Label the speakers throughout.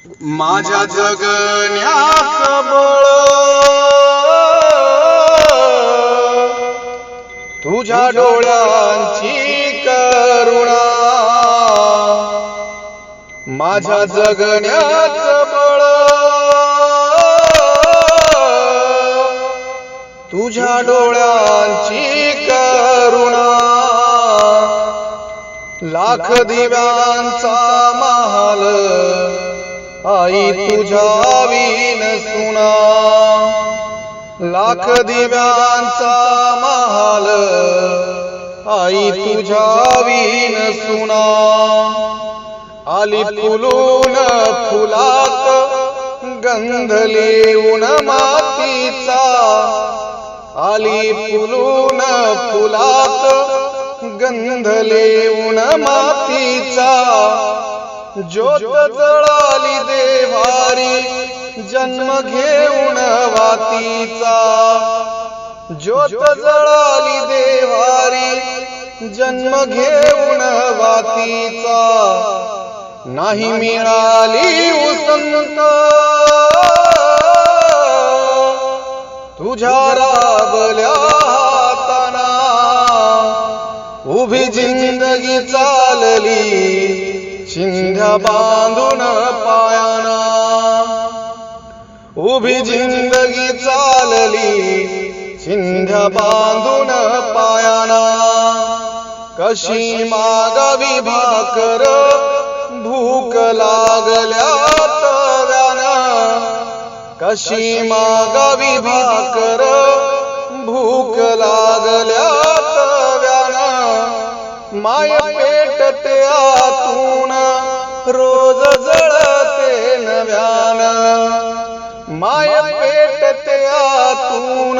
Speaker 1: माझ्या जगण्याचं बळ तुझ्या डोळ्यांची करुणा, माझ्या जगण्याचं बळ तुझ्या डोळ्यांची करुणा, लाख दिव्यांचा महाल आई तुझ्या विण सुना, लाख दिव्यांचा महाल आई तुझ्या विण सुना. आली फुलून फुलात गंध लिहून मातीचा, आली फुलून फुलात गंध लिहून मातीचा, ज्योत जळाली देवारी जन्म घेऊन वातीचा, ज्योत जळाली देवारी जन्म घेऊन वातीचा. नाही मिळाली उसंत तुझ्या राबल्या हाताना, उभी जिंदगी चालली चिंध्या बांधून पायाना, उभी जिंदगी चालली चिंध्या बांधून पायाना. कशी मागावी भाकर भूक लागल्या तव्यानं, कशी मागावी भाकर भूक लागल्या तव्यानं. माय पेटते आतून रोज जळते नव्यानं, माय पेटते आतून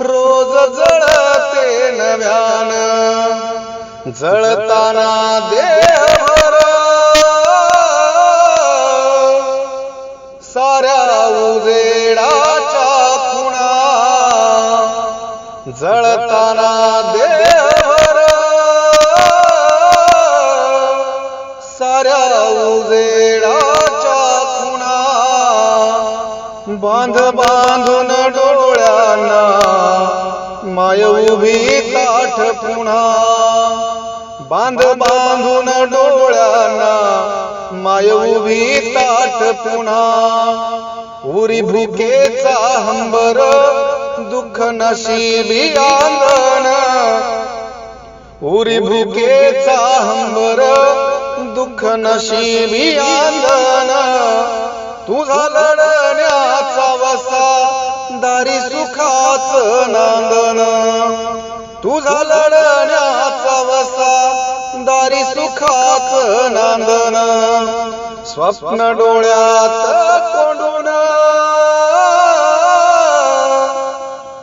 Speaker 1: रोज जळते नव्यानं. जळताना देहभर साऱ्या उजेडाच्या खुणा, जळताना देहभर साऱ्या उजेडाच्या खुणा. बांध बांधून डोळ्यांना माय उभी ताठ पुन्हा, बांध बांधून डोळ्यांना माय उभी ताठ पुन्हा. उरी भुकेचा हंबर दुःख नशिबी आंगण, उरी भुकेचा हंबर दुःख नशिबी आंगण. तुझा लढण्याचा वसा दारी सुखाचं नांदण, तुझा लढण्याचा वसा दारी सुखाचं नांदण. स्वप्न डोळ्यात कोंडून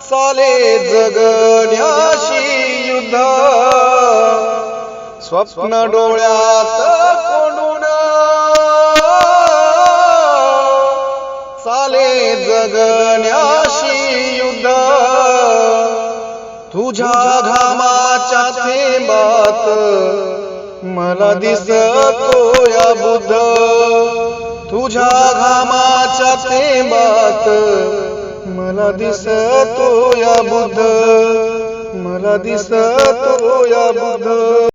Speaker 1: चाले जगण्याशी युद्ध, स्वप्न डोळ्यात कोंडून चाले जगण्याशी युद्ध. तुझ्या घामाच्या थेंबात मला दिसतो या बुद्ध, तुझ्या घामाच्या थेंबात मला दिसतो या बुद्ध, मला दिसतो या बुद्ध.